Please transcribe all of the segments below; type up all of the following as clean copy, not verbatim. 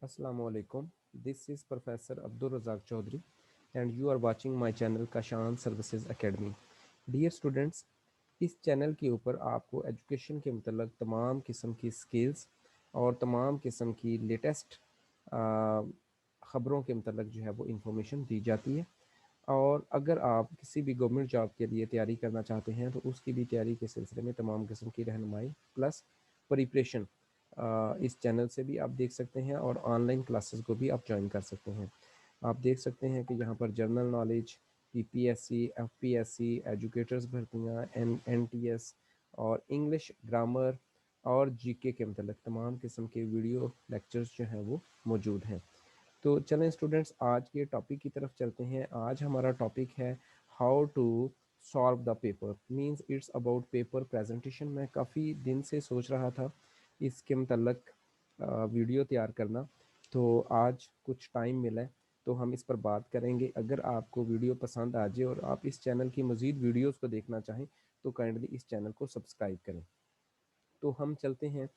Assalamu alaikum. This is Professor Abdul Razak Chaudhary and you are watching my channel Kashan Services Academy. Dear students, इस channel के ऊपर आपको education के मतलब तमाम किस्म की स्किल्स और तमाम किस्म की लेटेस्ट ख़बरों के मतलब जो है वो इंफॉर्मेशन दी जाती है। और अगर आप किसी भी गवर्नमेंट जॉब के लिए तैयारी करना चाहते हैं तो उसकी भी तैयारी के सिलसिले में तमाम किस्म की रहनुमाई प्लस प्रिपरेशन इस चैनल से भी आप देख सकते हैं और ऑनलाइन क्लासेस को भी आप ज्वाइन कर सकते हैं। आप देख सकते हैं कि यहाँ पर general knowledge, PPSC, FPSC, educators भर्तियाँ, एनटीएस और इंग्लिश ग्रामर और जीके के मतलब तमाम किस्म के वीडियो लेक्चर्स जो हैं वो मौजूद हैं। तो चलें स्टूडेंट्स, आज के टॉपिक की तरफ चलते हैं। आज हमारा टॉपिक है how to solve the paper, means it's about paper presentation. मैं काफ़ी दिन से सोच रहा था इसके मतलब वीडियो तैयार करना, तो आज कुछ टाइम मिला है तो हम इस पर बात करेंगे। अगर आपको वीडियो पसंद आ जाए और आप इस चैनल की मज़ीद वीडियोज़ को देखना चाहें तो काइंडली इस चैनल को सब्सक्राइब करें। तो हम चलते हैं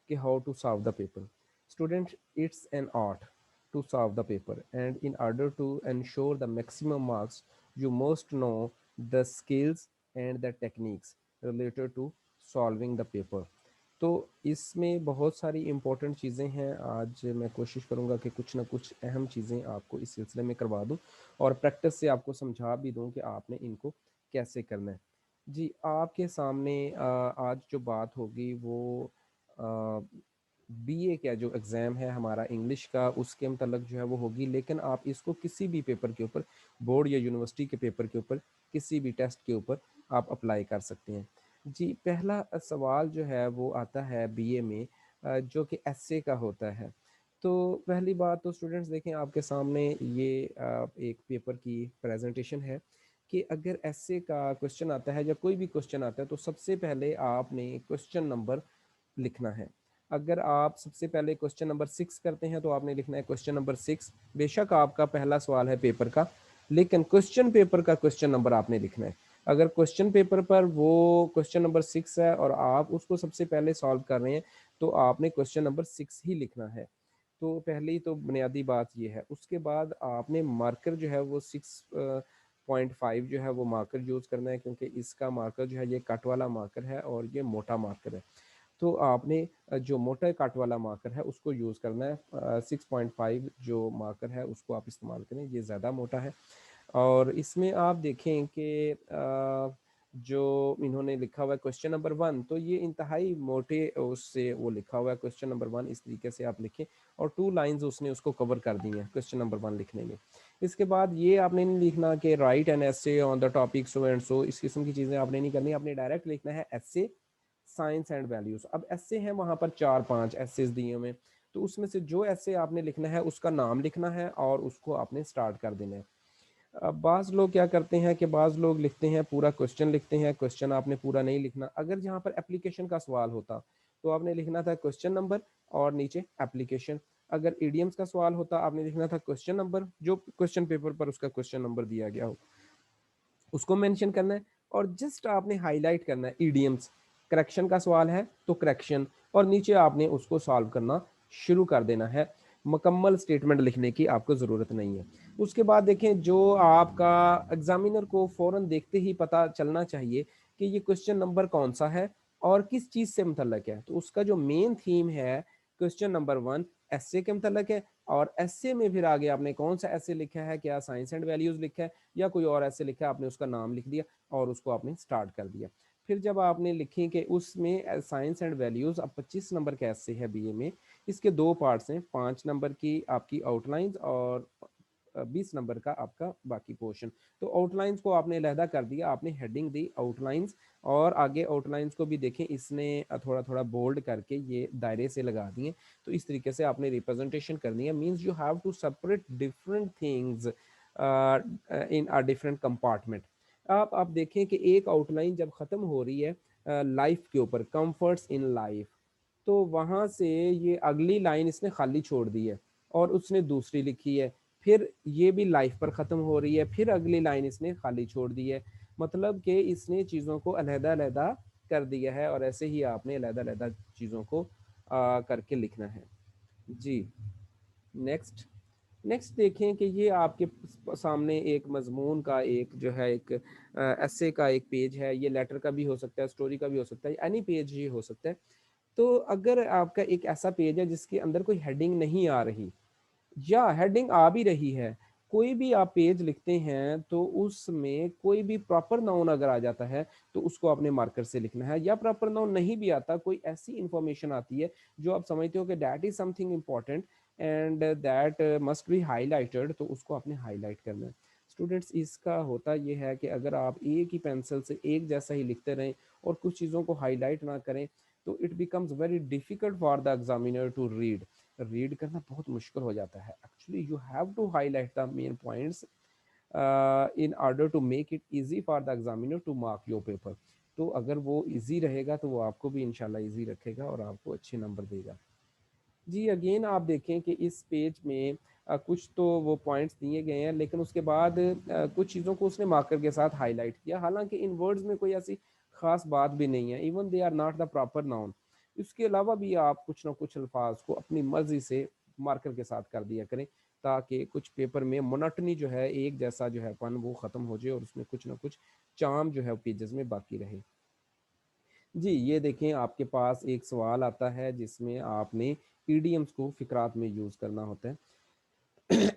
कि how to solve the paper. Student, it's an art to solve the paper, and in order to ensure the maximum marks you must know the skills and the techniques related to solving the paper। तो इसमें बहुत सारी important चीज़ें हैं। आज मैं कोशिश करूँगा कि कुछ ना कुछ अहम चीज़ें आपको इस सिलसिले में करवा दूँ और प्रैक्टिस से आपको समझा भी दूँ कि आपने इनको कैसे करना है। जी, आपके सामने आज जो बात होगी वो बीए का जो एग्ज़ाम है हमारा इंग्लिश का, उसके मतलब जो है वो होगी। लेकिन आप इसको किसी भी पेपर के ऊपर, बोर्ड या यूनिवर्सिटी के पेपर के ऊपर, किसी भी टेस्ट के ऊपर आप अप्लाई कर सकते हैं। जी, पहला सवाल जो है वो आता है बीए में, जो कि एसए का होता है। तो पहली बात तो स्टूडेंट्स देखें, आपके सामने ये एक पेपर की प्रेजेंटेशन है कि अगर एसए का क्वेश्चन आता है या कोई भी क्वेश्चन आता है तो सबसे पहले आपने क्वेश्चन नंबर लिखना है। अगर आप सबसे पहले क्वेश्चन नंबर 6 करते हैं तो आपने लिखना है क्वेश्चन नंबर 6। बेशक आपका पहला सवाल है पेपर का, लेकिन क्वेश्चन पेपर का क्वेश्चन नंबर आपने लिखना है। अगर क्वेश्चन पेपर पर वो क्वेश्चन नंबर 6 है और आप उसको सबसे पहले सॉल्व कर रहे हैं तो आपने क्वेश्चन नंबर 6 ही लिखना है। तो पहली तो बुनियादी बात ये है। उसके बाद आपने मार्कर जो है वो 6.5 जो है वो मार्कर यूज़ करना है, क्योंकि इसका मार्कर जो है ये कट वाला मार्कर है और ये मोटा मार्कर है। तो आपने जो मोटा काट वाला मार्कर है उसको यूज़ करना है। 6.5 जो मार्कर है उसको आप इस्तेमाल करें, ये ज़्यादा मोटा है। और इसमें आप देखें कि जो इन्होंने लिखा हुआ है क्वेश्चन नंबर 1, तो ये इंतहाई मोटे उससे वो लिखा हुआ है क्वेश्चन नंबर 1। इस तरीके से आप लिखें और 2 लाइंस उसने उसको कवर कर दी हैं क्वेश्चन नंबर 1 लिखने में। इसके बाद ये आपने नहीं लिखना कि right an essay on the topic so and so, इस किस्म की चीज़ें आपने नहीं करनी। आपने डायरेक्ट लिखना है एसे साइंस एंड वैल्यूज। अब ऐसे हैं वहाँ पर 4-5 ऐसे दिए हुए, तो उसमें से जो ऐसे आपने लिखना है उसका नाम लिखना है और उसको आपने स्टार्ट कर देना है। अब बाज़ लोग क्या करते हैं कि बाज़ लोग लिखते हैं पूरा क्वेश्चन लिखते हैं, क्वेश्चन आपने पूरा नहीं लिखना। अगर जहाँ पर एप्लीकेशन का सवाल होता तो आपने लिखना था क्वेश्चन नंबर और नीचे एप्लीकेशन। अगर ईडीएम्स का सवाल होता आपने लिखना था क्वेश्चन नंबर, जो क्वेश्चन पेपर पर उसका क्वेश्चन नंबर दिया गया हो उसको मेंशन करना है और जस्ट आपने हाईलाइट करना है ईडीएम्स। करेक्शन का सवाल है तो करेक्शन, और नीचे आपने उसको सॉल्व करना शुरू कर देना है। मुकम्मल स्टेटमेंट लिखने की आपको ज़रूरत नहीं है। उसके बाद देखें, जो आपका एग्जामिनर को फ़ौरन देखते ही पता चलना चाहिए कि ये क्वेश्चन नंबर कौन सा है और किस चीज़ से मुतल्लक है। तो उसका जो मेन थीम है क्वेश्चन नंबर 1 एसए के मुतल्लक है, और एसए में फिर आगे आपने कौन सा एसए लिखा है, क्या साइंस एंड वैल्यूज़ लिखा है या कोई और ऐसे लिखा, आपने उसका नाम लिख दिया और उसको आपने स्टार्ट कर दिया। फिर जब आपने लिखी कि उसमें साइंस एंड वैल्यूज़, अब 25 नंबर का ऐसे है बीए में, इसके दो पार्ट्स हैं, 5 नंबर की आपकी आउटलाइंस और 20 नंबर का आपका बाकी पोर्शन। तो आउटलाइंस को आपने अलहदा कर दिया, आपने हेडिंग दी आउटलाइंस, और आगे आउटलाइंस को भी देखें इसने थोड़ा थोड़ा बोल्ड करके ये दायरे से लगा दिए। तो इस तरीके से आपने रिप्रेजेंटेशन करनी है। Means you have to separate different things in a different compartment. आप देखें कि एक आउटलाइन जब ख़त्म हो रही है लाइफ के ऊपर, कंफर्ट्स इन लाइफ, तो वहाँ से ये अगली लाइन इसने खाली छोड़ दी है और उसने दूसरी लिखी है। फिर ये भी लाइफ पर ख़त्म हो रही है, फिर अगली लाइन इसने खाली छोड़ दी है। मतलब कि इसने चीज़ों को अलहदा अलहदा कर दिया है और ऐसे ही आपने अलहदा अलहदा चीज़ों को करके लिखना है। जी, नेक्स्ट नेक्स्ट देखें कि ये आपके सामने एक मजमून का एक जो है एक ऐसे का एक पेज है, ये लेटर का भी हो सकता है, स्टोरी का भी हो सकता है, एनी पेज ही हो सकता है। तो अगर आपका एक ऐसा पेज है जिसके अंदर कोई हेडिंग नहीं आ रही या हेडिंग आ भी रही है, कोई भी आप पेज लिखते हैं तो उसमें कोई भी प्रॉपर नाउन अगर आ जाता है तो उसको आपने मार्कर से लिखना है, या प्रॉपर नाउन नहीं भी आता, कोई ऐसी इंफॉर्मेशन आती है जो आप समझते हो कि that is something important and that must be highlighted, तो उसको आपने हाईलाइट करना है। स्टूडेंट्स, इसका होता यह है कि अगर आप एक ही पेंसिल से एक जैसा ही लिखते रहें और कुछ चीज़ों को हाईलाइट ना करें तो it becomes very difficult for the examiner to read करना बहुत मुश्किल हो जाता है। Actually you have to highlight the main points in order to make it easy for the examiner to mark your paper. तो अगर वो इजी रहेगा तो वो आपको भी इंशाल्लाह इजी रखेगा और आपको अच्छे नंबर देगा। जी अगेन आप देखें कि इस पेज में कुछ तो वो पॉइंट्स दिए गए हैं, लेकिन उसके बाद कुछ चीज़ों को उसने मार्कर के साथ हाईलाइट किया, हालांकि इन वर्ड्स में कोई ऐसी खास बात भी नहीं है, even they are not the proper noun. इसके अलावा भी आप कुछ ना कुछ अल्फाज को अपनी मर्जी से मार्कर के साथ कर दिया करें, ताकि कुछ पेपर में मोनोटनी जो है, एक जैसा जो है पन वो ख़त्म हो जाए और उसमें कुछ ना कुछ चार्म जो है पेजेस में बाकी रहे। जी, ये देखें आपके पास एक सवाल आता है जिसमें आपने ईडीएम्स को फ़िक़रात में यूज़ करना होता है।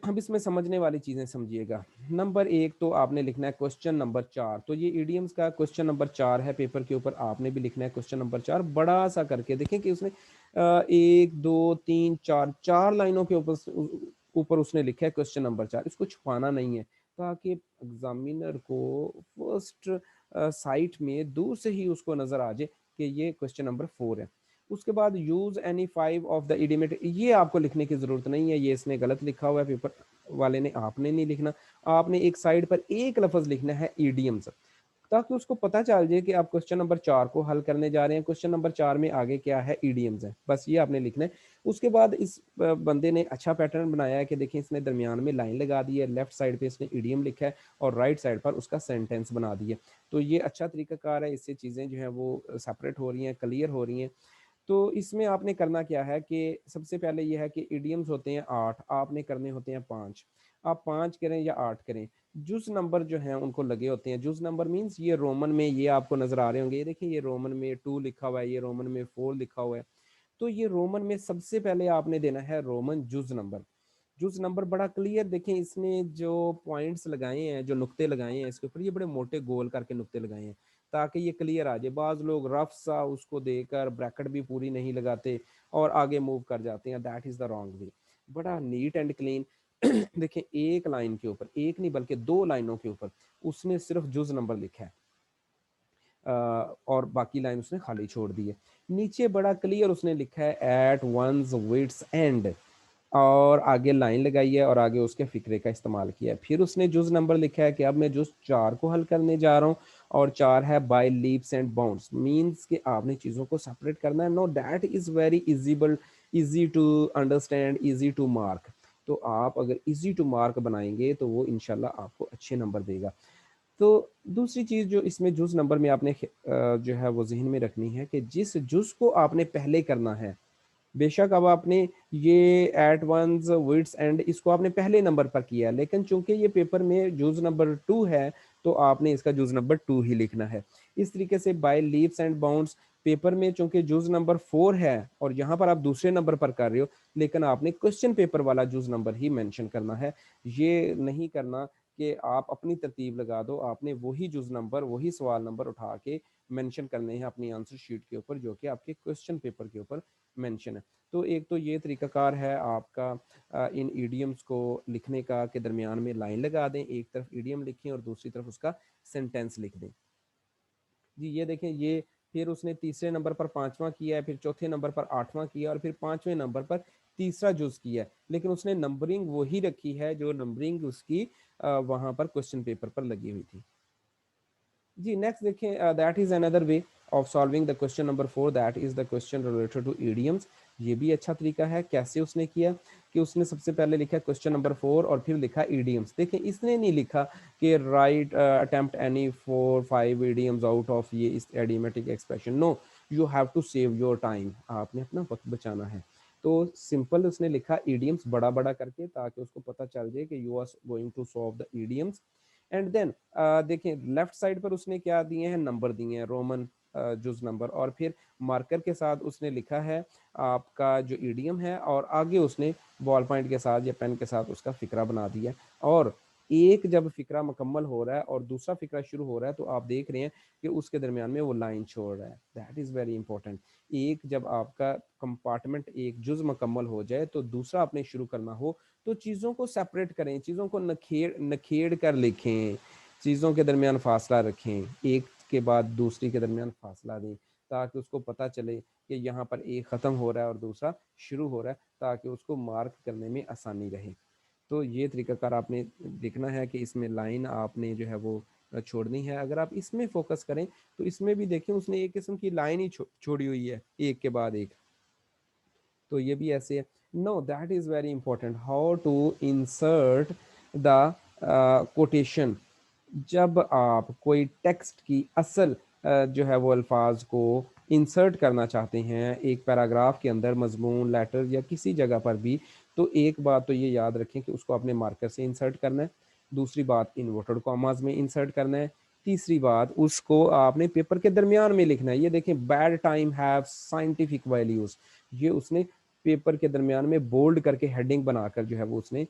अब इसमें समझने वाली चीज़ें समझिएगा। नंबर 1 तो आपने लिखना है क्वेश्चन नंबर 4, तो ये ईडीएम्स का क्वेश्चन नंबर 4 है पेपर के ऊपर, आपने भी लिखना है क्वेश्चन नंबर 4 बड़ा-सा करके। देखें कि उसने 1, 2, 3, 4 4 लाइनों के ऊपर उसने लिखा है क्वेश्चन नंबर 4, इसको छुपाना नहीं है ताकि एग्ज़ामिनर को फर्स्ट साइट में दूर से ही उसको नज़र आ जाए कि ये क्वेश्चन नंबर 4 है। उसके बाद यूज एनी 5 ऑफ द इडियमेट, ये आपको लिखने की जरूरत नहीं है, ये इसने गलत लिखा हुआ है पेपर वाले ने, आपने नहीं लिखना। आपने एक साइड पर एक लफ्ज लिखना है ईडियम्स, ताकि उसको पता चल जाए कि आप क्वेश्चन नंबर 4 को हल करने जा रहे हैं, क्वेश्चन नंबर 4 में आगे क्या है, ईडियम्स है, बस ये आपने लिखना है। उसके बाद इस बंदे ने अच्छा पैटर्न बनाया है कि देखिए इसने दरमियान में लाइन लगा दी है, लेफ्ट साइड पे इसने ईडियम लिखा है और राइट साइड पर उसका सेंटेंस बना दिया। तो ये अच्छा तरीकाकार है, इससे चीज़ें जो हैं वो सेपरेट हो रही हैं, क्लियर हो रही हैं। तो इसमें आपने करना क्या है कि सबसे पहले ये है कि इडियम्स होते हैं 8, आपने करने होते हैं 5। आप 5 करें या 8 करें, जुज़ नंबर जो हैं उनको लगे होते हैं। जुज़ नंबर मीन्स ये रोमन में ये आपको नज़र आ रहे होंगे, ये देखिए ये रोमन में 2 लिखा हुआ है, ये रोमन में 4 लिखा हुआ है। तो ये रोमन में सबसे पहले आपने देना है रोमन जुज़ नंबर। जुज़ नंबर बड़ा क्लियर, देखें इसने जो पॉइंट्स लगाए हैं, जो नुक्ते लगाए हैं इसके ऊपर, ये बड़े मोटे गोल करके नुक्ते लगाए हैं ताकि ये क्लियर आ जाए। बाज़ लोग रफ सा उसको देकर ब्रैकेट भी पूरी नहीं लगाते और आगे मूव कर जाते हैं, that is the wrong way. बड़ा नीट एंड क्लीन देखें एक लाइन के ऊपर, एक नहीं बल्कि 2 लाइनों के ऊपर उसने सिर्फ जुज़ नंबर लिखा है और बाकी लाइन उसने खाली छोड़ दी है। नीचे बड़ा क्लियर उसने लिखा है एट वंस विड्स एंड, और आगे लाइन लगाई है और आगे उसके फिक्रे का इस्तेमाल किया है। फिर उसने जुज नंबर लिखा है कि अब मैं जुज 4 को हल करने जा रहा हूँ और 4 है by leaps and bounds, means कि आपने चीज़ों को सेपरेट करना है। No that is very easible, easy to understand, easy to mark. तो आप अगर इजी टू मार्क बनाएंगे तो वो इंशाल्लाह आपको अच्छे नंबर देगा। तो दूसरी चीज़ जो इसमें जुज़ नंबर में आपने जो है वो ज़हन में रखनी है कि जिस जुज़ को आपने पहले करना है, बेशक अब आपने ये एट वंस विड्स एंड इसको आपने पहले नंबर पर किया, लेकिन चूंकि ये पेपर में जुज नंबर 2 है तो आपने इसका जुज नंबर 2 ही लिखना है। इस तरीके से by leaps and bounds, paper में चूंकि जुज नंबर 4 है और यहाँ पर आप दूसरे नंबर पर कर रहे हो, लेकिन आपने क्वेश्चन पेपर वाला जुज नंबर ही मेंशन करना है। ये नहीं करना कि आप अपनी तरतीब लगा दो, आपने वही जुज नंबर, वही सवाल नंबर उठा के मेंशन करने हैं अपनी आंसर शीट के ऊपर जो कि आपके क्वेश्चन पेपर के ऊपर मेंशन है। तो एक तो ये तरीकाकार है आपका इन ईडियम्स को लिखने का कि दरमियान में लाइन लगा दें, एक तरफ ईडियम लिखें और दूसरी तरफ उसका सेंटेंस लिख दें। जी ये देखें, ये फिर उसने तीसरे नंबर पर 5वां किया है, फिर चौथे नंबर पर 8वां किया और फिर 5वें नंबर पर तीसरा जुज किया है, लेकिन उसने नंबरिंग वही रखी है जो नंबरिंग उसकी वहां पर क्वेश्चन पेपर पर लगी हुई थी। जी नेक्स्ट देखें, that is another way of solving the question number 4, that is the question related to idioms. ये भी अच्छा तरीका है। कैसे उसने किया कि उसने सबसे पहले लिखा क्वेश्चन नंबर 4 और फिर लिखा इडियम्स। देखें इसने नहीं लिखा कि write attempt any 4-5 idioms out of ये इस idiomatic expression, no, you have to save your time, आपने अपना वक्त बचाना है। तो सिंपल उसने लिखा ईडियम्स बड़ा बड़ा करके, ताकि उसको पता चल जाए कि you are going to solve the idioms. And then देखें लेफ्ट साइड पर उसने क्या दिए हैं, नंबर दिए हैं, रोमन जुज नंबर, और फिर मार्कर के साथ उसने लिखा है आपका जो ईडियम है, और आगे उसने बॉल पॉइंट के साथ या पेन के साथ उसका फिक्रा बना दिया। और एक जब फिक्रा मुकम्मल हो रहा है और दूसरा फिक्रा शुरू हो रहा है, तो आप देख रहे हैं कि उसके दरमियान में वो लाइन छोड़ रहा है। That is very important. एक जब आपका कंपार्टमेंट एक जुज मुकम्मल हो जाए तो दूसरा आपने शुरू करना हो, तो चीज़ों को सेपरेट करें, चीज़ों को नखेड़ नखेड़ कर लिखें, चीज़ों के दरमियान फासला रखें, एक के बाद दूसरी के दरमियान फासला दें, ताकि उसको पता चले कि यहाँ पर एक ख़त्म हो रहा है और दूसरा शुरू हो रहा है, ताकि उसको मार्क करने में आसानी रहे। तो ये तरीकाकार आपने देखना है कि इसमें लाइन आपने जो है वो छोड़नी है। अगर आप इसमें फोकस करें तो इसमें भी देखें उसने एक किस्म की लाइन ही छोड़ी हुई है, एक के बाद एक। तो ये भी ऐसे है। No, that is very important, how to insert the quotation. जब आप कोई टेक्स्ट की असल जो है वो अल्फाज को इंसर्ट करना चाहते हैं एक पैराग्राफ के अंदर, मजमून, लेटर या किसी जगह पर भी, तो एक बात तो ये याद रखें कि उसको अपने मार्कर से इंसर्ट करना है। दूसरी बात, इन्वर्टेड कॉमास में इंसर्ट करना है। तीसरी बात, उसको आपने पेपर के दरमियान में लिखना है। ये देखें, bad time have scientific values, ये उसने पेपर के दरमियान में बोल्ड करके हेडिंग बनाकर जो है वो उसने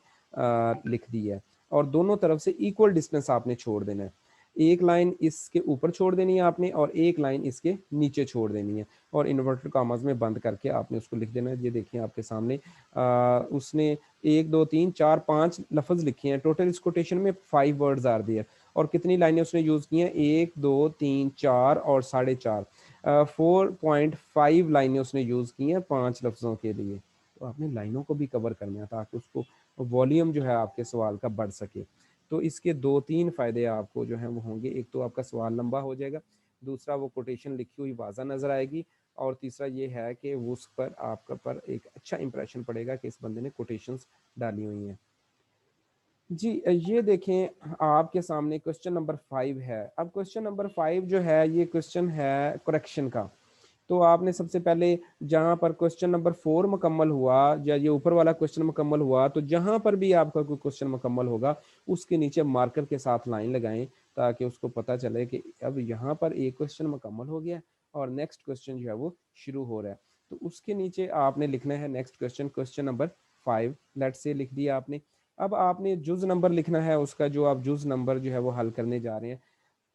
लिख दी है। और दोनों तरफ से इक्वल डिस्टेंस आपने छोड़ देना है। एक लाइन इसके ऊपर छोड़ देनी है आपने, और एक लाइन इसके नीचे छोड़ देनी है, और इन्वर्टेड कॉमास में बंद करके आपने उसको लिख देना है। ये देखिए आपके सामने उसने 1 2 3 4 5 लफ्ज लिखे हैं। टोटल इस कोटेशन में 5 वर्ड्स आर देयर। और कितनी लाइनें उसने यूज की हैं, 1 2 3 4 और 4.5, 4.5 लाइनें उसने यूज की हैं 5 लफ्जों के लिए। तो आपने लाइनों को भी कवर करना है, ताकि उसको वॉल्यूम जो है आपके सवाल का बढ़ सके। तो इसके 2 3 फायदे आपको जो है वो होंगे। एक तो आपका सवाल लंबा हो जाएगा, दूसरा वो कोटेशन लिखी हुई वाज़ा नज़र आएगी, और तीसरा ये है कि वो उस पर आपका पर एक अच्छा इंप्रेशन पड़ेगा कि इस बंदे ने कोटेशंस डाली हुई हैं। जी ये देखें आपके सामने क्वेश्चन नंबर 5 है। अब क्वेश्चन नंबर 5 जो है ये क्वेश्चन है करेक्शन का। तो आपने सबसे पहले जहाँ पर क्वेश्चन नंबर 4 मुकम्मल हुआ, या ये ऊपर वाला क्वेश्चन मुकम्मल हुआ, तो जहाँ पर भी आपका कोई क्वेश्चन मुकम्मल होगा उसके नीचे मार्कर के साथ लाइन लगाएं, ताकि उसको पता चले कि अब यहाँ पर एक क्वेश्चन मुकम्मल हो गया और नेक्स्ट क्वेश्चन जो है वो शुरू हो रहा है। तो उसके नीचे आपने लिखना है next question, question number 5 late से लिख दिया आपने। अब आपने जुज नंबर लिखना है उसका, जो आप जुज नंबर जो है वो हल करने जा रहे हैं।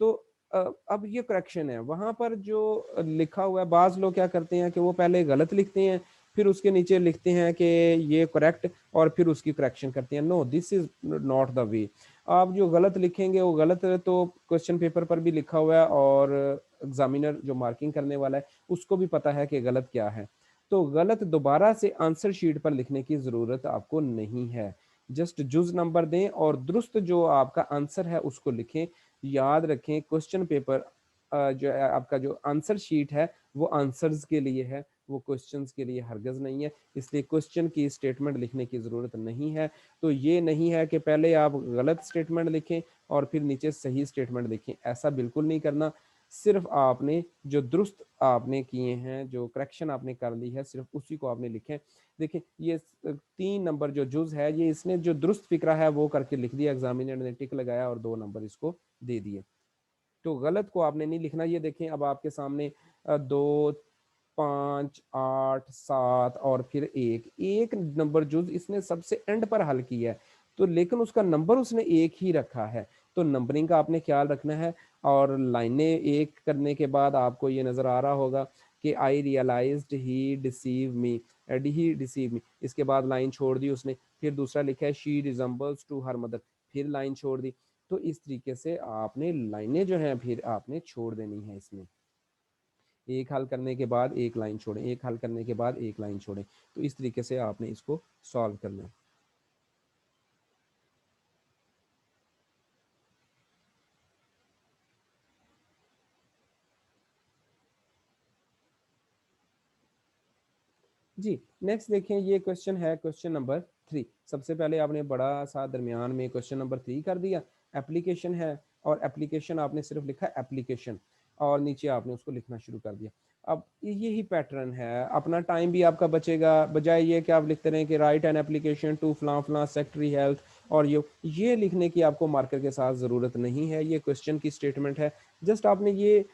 तो अब ये करेक्शन है, वहां पर जो लिखा हुआ है, बाज लोग क्या करते हैं कि वो पहले गलत लिखते हैं, फिर उसके नीचे लिखते हैं कि ये करेक्ट, और फिर उसकी करेक्शन करते हैं। No, this is not the way. आप जो गलत लिखेंगे वो गलत तो क्वेश्चन पेपर पर भी लिखा हुआ है, और एग्जामिनर जो मार्किंग करने वाला है उसको भी पता है कि गलत क्या है। तो गलत दोबारा से आंसर शीट पर लिखने की जरूरत आपको नहीं है। जस्ट जुज नंबर दें और दुरुस्त जो आपका आंसर है उसको लिखें। याद रखें, क्वेश्चन पेपर जो है आपका, जो आंसर शीट है वो आंसर्स के लिए है, वो क्वेश्चंस के लिए हरगज नहीं है। इसलिए क्वेश्चन की स्टेटमेंट लिखने की ज़रूरत नहीं है। तो ये नहीं है कि पहले आप गलत स्टेटमेंट लिखें और फिर नीचे सही स्टेटमेंट लिखें, ऐसा बिल्कुल नहीं करना। सिर्फ आपने जो दुरुस्त आपने किए हैं, जो करेक्शन आपने कर ली है, सिर्फ उसी को आपने लिखें। देखिए ये 3 नंबर जो जुज है, ये इसने जो दुरुस्त फिक्रा है वो करके लिख दिया, एग्जामिनर ने टिक लगाया और 2 नंबर इसको दे दिए। तो गलत को आपने नहीं लिखना। ये देखें अब आपके सामने 2 5 8 7 और फिर एक एक नंबर जुज इसने सबसे एंड पर हल किया है, तो लेकिन उसका नंबर उसने एक ही रखा है। तो नंबरिंग का आपने ख्याल रखना है। और लाइनें एक करने के बाद आपको ये नजर आ रहा होगा कि आई रियलाइज्ड ही डिसीव मी, ही डिसीव मी, इसके बाद लाइन छोड़ दी उसने। फिर दूसरा लिखा है she resembles to her mother, फिर लाइन छोड़ दी। तो इस तरीके से आपने लाइनें जो हैं फिर आपने छोड़ देनी है इसमें। एक हल करने के बाद एक लाइन छोड़ें, एक हल करने के बाद एक लाइन छोड़ें। तो इस तरीके से आपने इसको सॉल्व करना है। जी नेक्स्ट देखें, ये क्वेश्चन है क्वेश्चन नंबर 3। सबसे पहले आपने बड़ा सा दरमियान में क्वेश्चन नंबर 3 कर दिया। एप्लीकेशन है, और एप्लीकेशन आपने सिर्फ लिखा एप्लीकेशन, और नीचे आपने उसको लिखना शुरू कर दिया। अब यही पैटर्न है, अपना टाइम भी आपका बचेगा, बजाय ये कि आप लिखते रहें कि राइट एन एप्लीकेशन टू फलां फलां सेक्रेटरी हेल्थ, और ये लिखने की आपको मार्कर के साथ ज़रूरत नहीं है, ये क्वेश्चन की स्टेटमेंट है। जस्ट आपने ये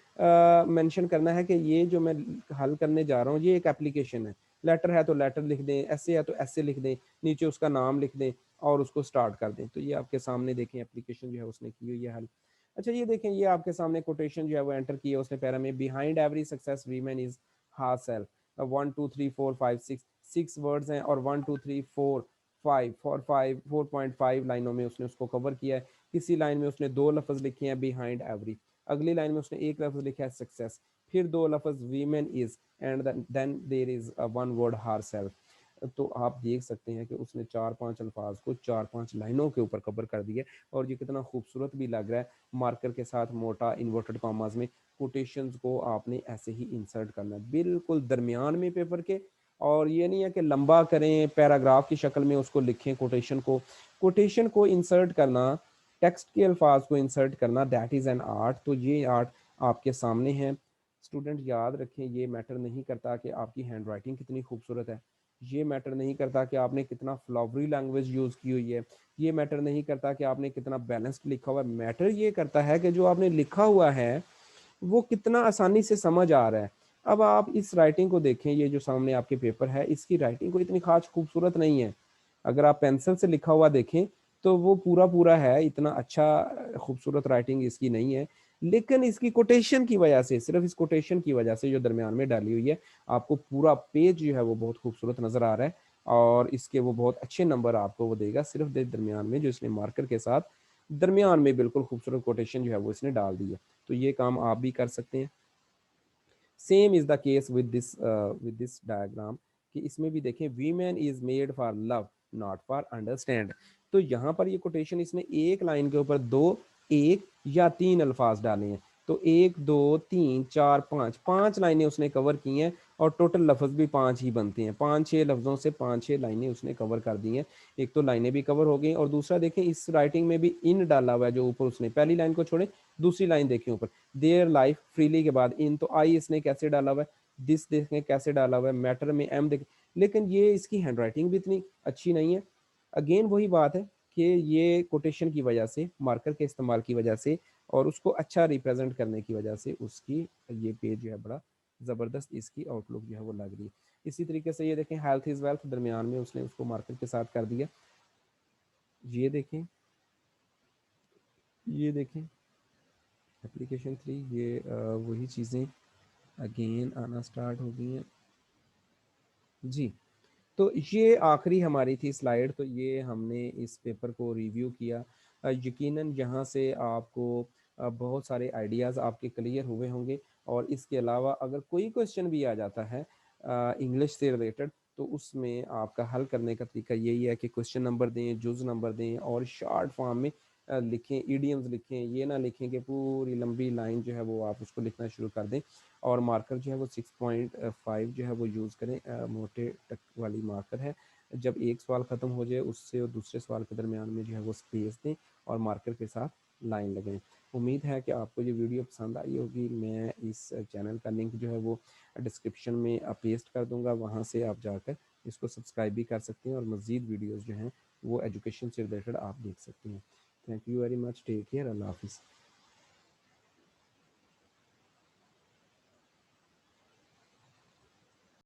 मेंशन करना है कि ये जो मैं हल करने जा रहा हूँ ये एक एप्लीकेशन है, लेटर है तो लेटर लिख दें, ऐसे है तो ऐसे लिख दें, नीचे उसका नाम लिख दें और उसको स्टार्ट कर दें। तो ये आपके सामने देखें एप्लीकेशन जो है उसने की हुई है हल। अच्छा ये देखें, ये आपके सामने कोटेशन जो है वो एंटर की है उसने पैरा में, behind every success women is हार सेल्फ। 1 2 3 4 5 6 6 वर्ड्स हैं, और 1 2 3 4 5 4.5 लाइनों में उसने उसको कवर किया है। किसी लाइन में उसने 2 लफ्ज लिखे हैं बिहाइंड एवरी, अगली लाइन में उसने एक लफ्ज लिखा है सक्सेस, फिर 2 लफ्ज women is, and then there is 1 word herself. तो आप देख सकते हैं कि उसने 4-5 अल्फाज को 4-5 लाइनों के ऊपर कवर कर दिया, और ये कितना खूबसूरत भी लग रहा है। मार्कर के साथ मोटा इन्वर्टेड कॉमास में कोटेशंस को आपने ऐसे ही इंसर्ट करना है बिल्कुल दरमियान में पेपर के, और ये नहीं है कि लंबा करें पैराग्राफ की शक्ल में उसको लिखें। कोटेशन को इंसर्ट करना, टेक्स्ट के अल्फाज को इंसर्ट करना, दैट इज़ एन आर्ट। तो ये आर्ट आपके सामने है। स्टूडेंट याद रखें, ये मैटर नहीं करता कि आपकी हैंड राइटिंग कितनी खूबसूरत है, ये मैटर नहीं करता कि आपने कितना फ्लावरी लैंग्वेज यूज़ की हुई है, ये मैटर नहीं करता कि आपने कितना बैलेंस्ड लिखा हुआ है। मैटर ये करता है कि जो आपने लिखा हुआ है वो कितना आसानी से समझ आ रहा है। अब आप इस राइटिंग को देखें, ये जो सामने आपके पेपर है इसकी राइटिंग को इतनी खास खूबसूरत नहीं है। अगर आप पेंसिल से लिखा हुआ देखें तो वो पूरा पूरा है, इतना अच्छा खूबसूरत राइटिंग इसकी नहीं है, लेकिन इसकी कोटेशन की वजह से, सिर्फ इस कोटेशन की वजह से जो दरमियान में डाली हुई है, आपको पूरा पेज जो है वो बहुत खूबसूरत नज़र आ रहा है, और इसके वो बहुत अच्छे नंबर आपको वो देगा। सिर्फ दरमियान में जो इसने मार्कर के साथ दरमियान में बिल्कुल खूबसूरत कोटेशन जो है वो इसने डाल दी है। तो ये काम आप भी कर सकते हैं। Same is the case with this diagram, कि इसमें भी देखें women is made for love not for understand. तो यहाँ पर ये कोटेशन इसने एक लाइन के ऊपर 2, 1 या 3 अल्फाज डाले हैं। तो 1 2 3 4 5 लाइनें उसने कवर की हैं, और टोटल लफ्ज भी 5 ही बनते हैं। 5-6 लफ्जों से 5-6 लाइनें उसने कवर कर दी हैं। एक तो लाइनें भी कवर हो गई, और दूसरा देखें इस राइटिंग में भी इन डाला हुआ है, जो ऊपर उसने पहली लाइन को छोड़े दूसरी लाइन देखें ऊपर, देयर लाइफ फ्रीली के बाद इन, तो आई इसने कैसे डाला हुआ है, दिस देखें कैसे डाला हुआ है, मैटर में एम देखें, लेकिन ये इसकी हैंडराइटिंग भी इतनी अच्छी नहीं है। अगेन वही बात है कि ये कोटेशन की वजह से, मार्कर के इस्तेमाल की वजह से, और उसको अच्छा रिप्रेजेंट करने की वजह से उसकी ये पेज जो है बड़ा ज़बरदस्त इसकी आउटलुक जो है वो लग रही है। इसी तरीके से ये देखें हेल्थ इज़ वेल्थ, दरमियान में उसने उसको मार्कर के साथ कर दिया। ये देखें, ये देखें एप्लीकेशन 3, ये वही चीज़ें अगेन आना स्टार्ट हो गई हैं जी। तो ये आखिरी हमारी थी स्लाइड, तो ये हमने इस पेपर को रिव्यू किया। यकीनन यहाँ से आपको बहुत सारे आइडियाज़ आपके क्लियर हुए होंगे, और इसके अलावा अगर कोई क्वेश्चन भी आ जाता है इंग्लिश से रिलेटेड, तो उसमें आपका हल करने का तरीका यही है कि क्वेश्चन नंबर दें, जुज़ नंबर दें, और शॉर्ट फॉर्म में लिखें, ईडियम्स लिखें। ये ना लिखें कि पूरी लंबी लाइन जो है वो आप उसको लिखना शुरू कर दें, और मार्कर जो है वो 6.5 जो है वो यूज़ करें, मोटे टक वाली मार्कर है। जब एक सवाल ख़त्म हो जाए उससे और दूसरे सवाल के दरमियान में जो है वो स्पेस दें, और मार्कर के साथ लाइन लगाएं। उम्मीद है कि आपको ये वीडियो पसंद आई होगी। मैं इस चैनल का लिंक जो है वो डिस्क्रिप्शन में पेस्ट कर दूंगा, वहाँ से आप जाकर इसको सब्सक्राइब भी कर सकते हैं, और मज़ीद वीडियोज़ जो हैं वो एजुकेशन से रिलेटेड आप देख सकते हैं। Thank you very much, take care, अल्लाह हाफिज़।